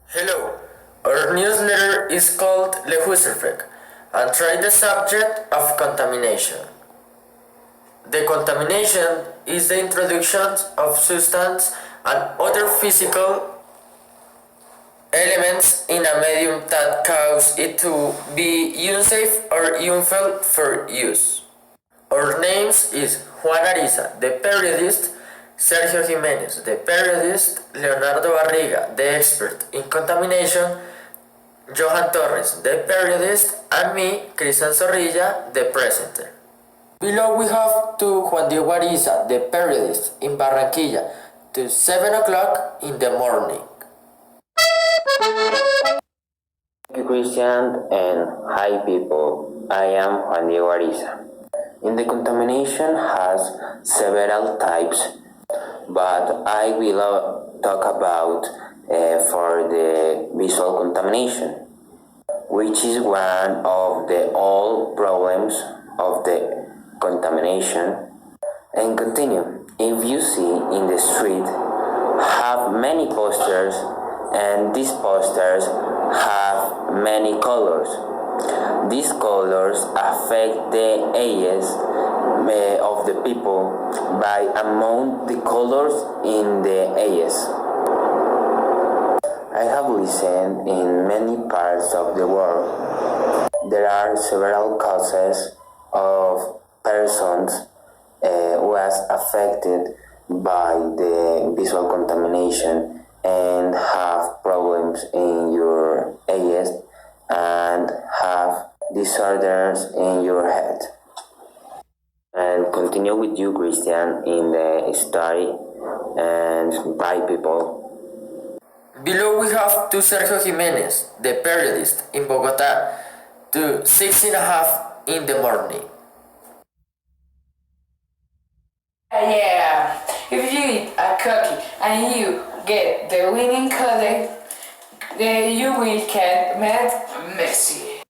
Hello, our newsletter is called lejusefej and try the subject of contamination. The contamination is the introduction of substance and other physical elements in a medium that cause it to be unsafe or unfit for use. Our names is Juan Ariza, the periodist, Sergio Jimenez, the periodist, Leonardo Barriga, the expert in contamination, Johan Torres, the periodist, and me, Cristian Zorrilla, the presenter. Below we have to Juan Diego Ariza, the periodist, in Barranquilla, to 7 o'clock in the morning. Thank you, Christian, and hi, people. I am Juan Diego Ariza. In the contamination has several types, but I will talk about for the visual contamination, which is one of the all problems of the contamination. And continue. If you see in the street have many posters, and these posters have many colors. These colors affect the eyes of the people by amount the colors in the eyes. I have listened in many parts of the world. There are several causes of persons was affected by the visual contamination and have problems in your eyes and have disorders in your head. And continue with you, Christian, in the story and bye, people. Below we have to Sergio Jimenez, the periodist, in Bogota, to 6:30 in the morning. Yeah, if you eat a cookie and you get the winning color, then you will get messy.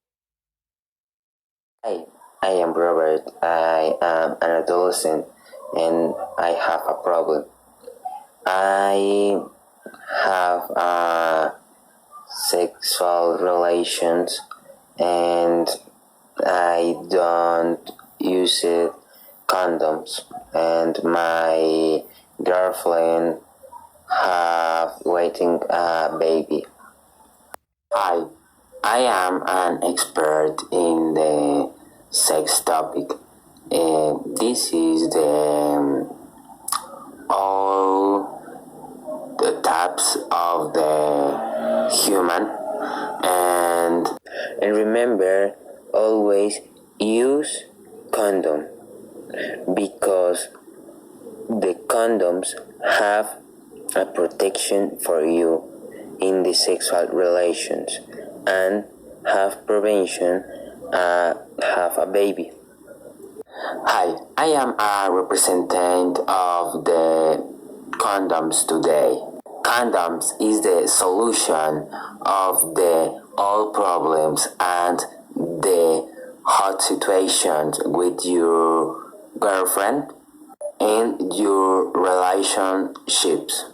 Hi, I am Robert. I am an adolescent and I have a problem. I have sexual relations and I don't use condoms, and my girlfriend have waiting a baby. Hi, I am an expert in the sex topic. This is the all the types of the human, and remember always use condom because the condoms have a protection for you in the sexual relations and have prevention have a baby. Hi, I am a representative of the condoms today. Condoms is the solution of the all problems and the hot situations with your girlfriend and your relationships.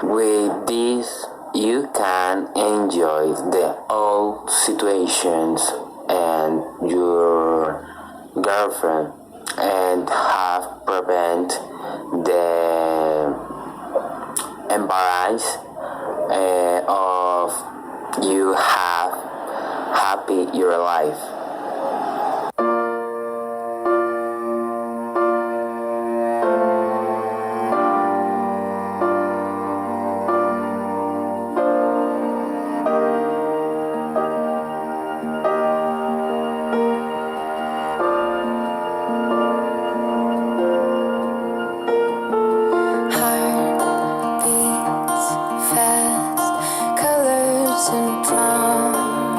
With this, you can enjoy the all situations and your girlfriend and have prevent the embarrass of you have happy your life. Fast colors and promises.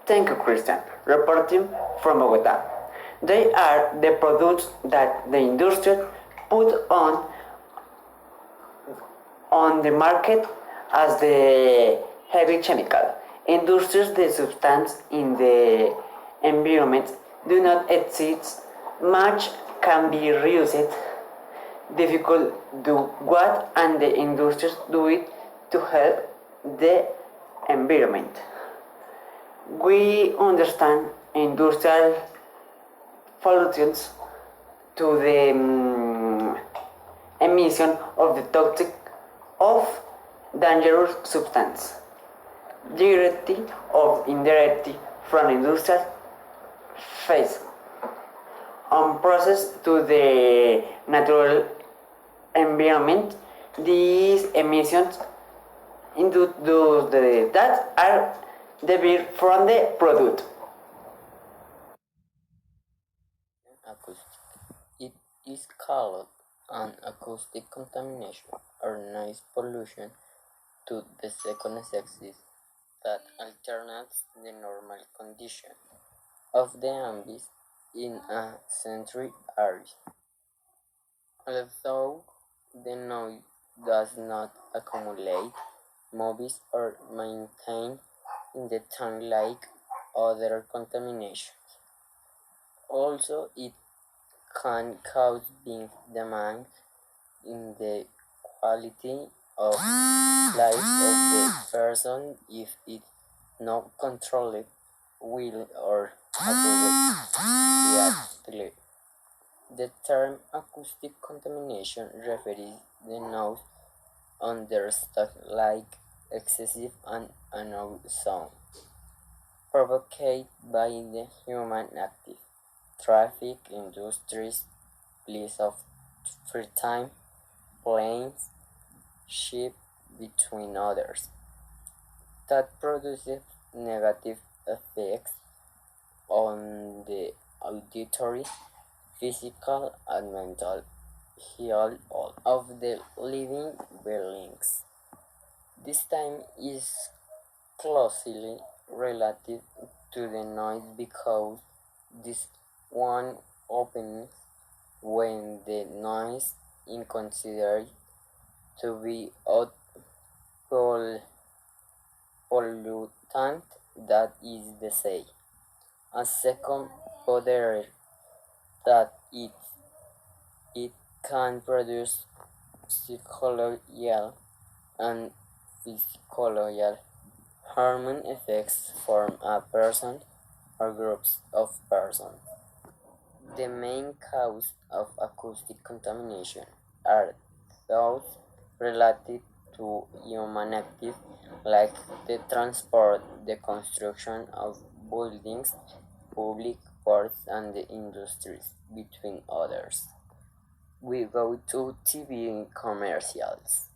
Thank you, Christian. Reporting from Bogota. They are the products that the industry put on the market as the heavy chemical. Industries, the substance in the environment do not exist much can be reused. Difficult do what and the industries do it to help the environment. We understand industrial pollutions to the emission of the toxic of dangerous substance, directly or indirectly from industrial phase on process to the natural environment. These emissions into the that are derived from the product. Acoustic. It is called an acoustic contamination or noise pollution to the second axis that alternates the normal condition of the ambient in a central area. Although the noise does not accumulate, move or maintain in the tongue like other contamination. Also, it can cause big damage in the quality of life of the person if it not controlled will or appropriately. The term acoustic contamination refers the noise understood like excessive and unknown sound provoked by the human active traffic, industries, place of free time, planes, ship, between others, that produces negative effects on the auditory, physical, and mental health of the living beings. This time is closely related to the noise because this one opens when the noise is considered to be a pollutant that is the say. A second other that it can produce psychological and physiological harmful effects from a person or groups of persons. The main cause of acoustic contamination are those related to human activity like the transport, the construction of buildings, public works and the industries, between others. We go to TV commercials.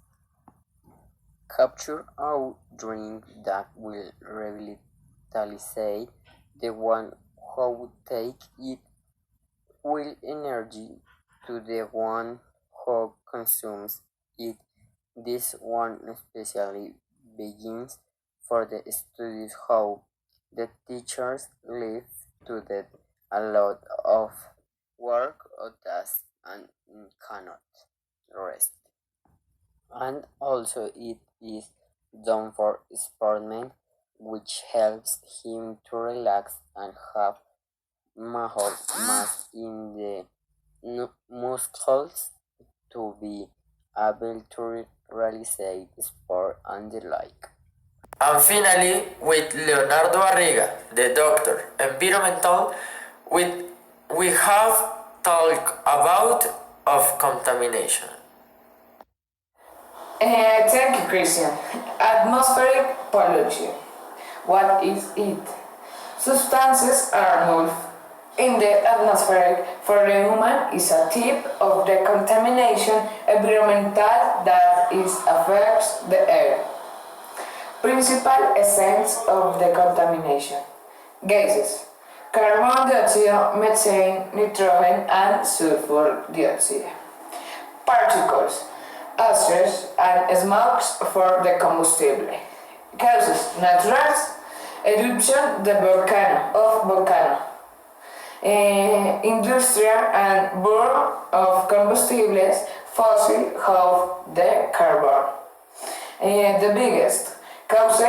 Capture our drink that will revitalize the one who take it will energy to the one who consumes it. This one especially begins for the students how the teachers leave to the a lot of work or tasks and cannot rest. And also it is done for sportsmen which helps him to relax and have muscle mass in the muscles to be able to realize sport and the like. And finally, with Leonardo Arriga, the doctor, environmental, with, we have talked about of contamination. Thank you, Christian. Atmospheric pollution. What is it? Substances are moved in the atmosphere for the human is a tip of the contamination environmental that is affects the air. Principal essence of the contamination. Gases. Carbon dioxide, methane, nitrogen, and sulfur dioxide. Particles. Asteroids and smokes for the combustible. Causes. Natural Eruption de volcano of volcano. Industria and burn of combustibles fossil of the carbon. The biggest cause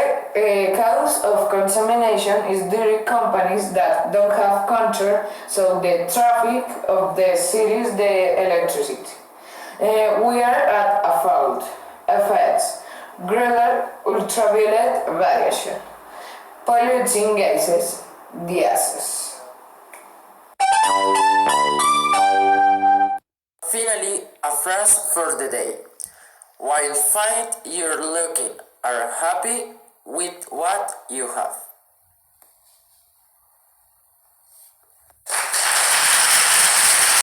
of contamination is due to companies that don't have control, so the traffic of the cities, the electricity. We are at a fault. Effects: greater ultraviolet radiation, polluting gases, gases. Finally, a phrase for the day. While find you're looking are happy with what you have.